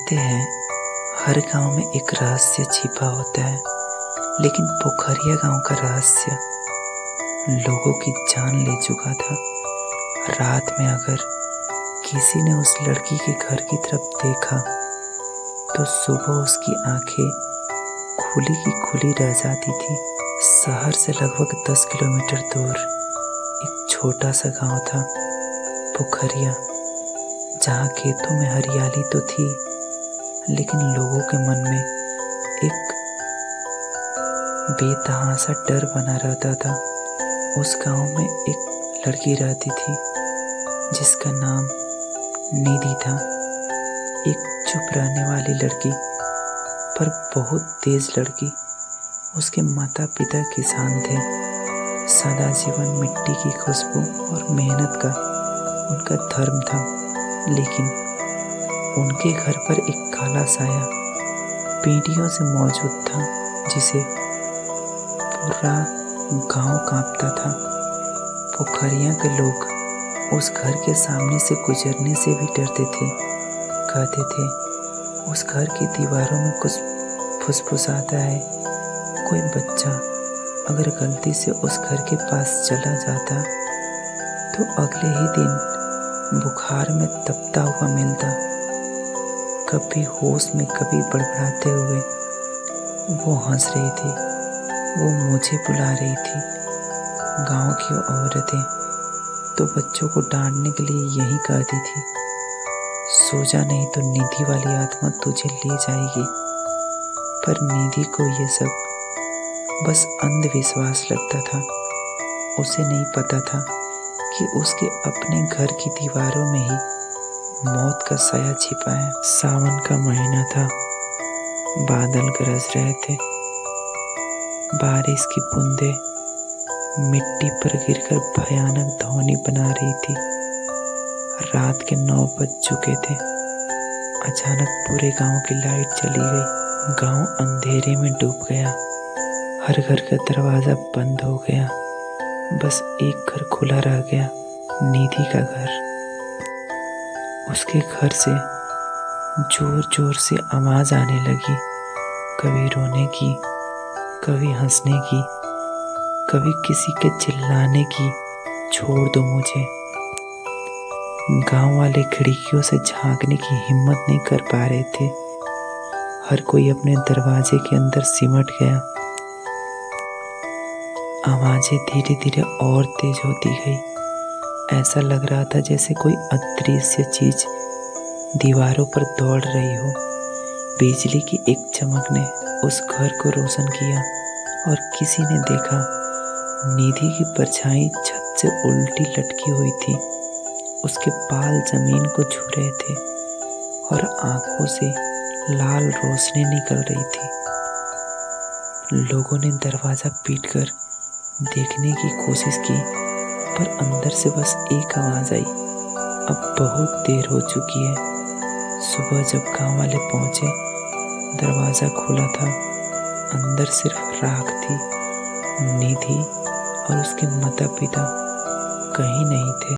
कहते हैं हर गांव में एक रहस्य छिपा होता है, लेकिन पोखरिया गांव का रहस्य लोगों की जान ले चुका था। रात में अगर किसी ने उस लड़की के घर की तरफ देखा तो सुबह उसकी आंखें खुली की खुली रह जाती थी। शहर से लगभग 10 किलोमीटर दूर एक छोटा सा गांव था, पोखरिया, जहाँ खेतों में हरियाली तो थी, लेकिन लोगों के मन में एक बेतहासा डर बना रहता था। उस गांव में एक लड़की रहती थी जिसका नाम निधि था। एक चुप रहने वाली लड़की, पर बहुत तेज लड़की। उसके माता पिता किसान थे। सदा जीवन मिट्टी की खुशबू और मेहनत का उनका धर्म था, लेकिन उनके घर पर एक काला साया पीढ़ियों से मौजूद था, जिसे पूरा गांव कांपता था। पोखरिया के लोग उस घर के सामने से गुजरने से भी डरते थे। कहते थे उस घर की दीवारों में कुछ फुसफुसाता है। कोई बच्चा अगर गलती से उस घर के पास चला जाता तो अगले ही दिन बुखार में तपता हुआ मिलता। कभी होश में, कभी बड़बड़ाते हुए वो हंस रही थी, वो मुझे बुला रही थी। गांव की औरतें तो बच्चों को डांटने के लिए यही कहती थी, सो जा नहीं तो निधि वाली आत्मा तुझे ले जाएगी। पर निधि को ये सब बस अंधविश्वास लगता था। उसे नहीं पता था कि उसके अपने घर की दीवारों में ही मौत का साया छिपा है। सावन का महीना था, बादल गरज रहे थे। बारिश की बूंदें मिट्टी पर गिरकर भयानक ध्वनि बना रही थी। रात के 9 बज चुके थे। अचानक पूरे गांव की लाइट चली गई। गांव अंधेरे में डूब गया। हर घर का दरवाजा बंद हो गया। बस एक घर खुला रह गया, निधि का घर। उसके घर से जोर जोर से आवाज आने लगी, कभी रोने की, कभी हंसने की, कभी किसी के चिल्लाने की, छोड़ दो मुझे। गांव वाले खिड़कियों से झांकने की हिम्मत नहीं कर पा रहे थे। हर कोई अपने दरवाजे के अंदर सिमट गया। आवाजें धीरे धीरे और तेज होती गई। ऐसा लग रहा था जैसे कोई अदृश्य चीज दीवारों पर दौड़ रही हो। बिजली की एक चमक ने उस घर को रोशन किया और किसी ने देखा निधि की परछाई छत से उल्टी लटकी हुई थी। उसके बाल जमीन को छू रहे थे और आंखों से लाल रोशनी निकल रही थी। लोगों ने दरवाजा पीटकर देखने की कोशिश की, पर अंदर से बस एक आवाज आई, अब बहुत देर हो चुकी है। सुबह जब गांव वाले पहुंचे, दरवाजा खुला था। अंदर सिर्फ राख थी। निधि और उसके माता पिता कहीं नहीं थे।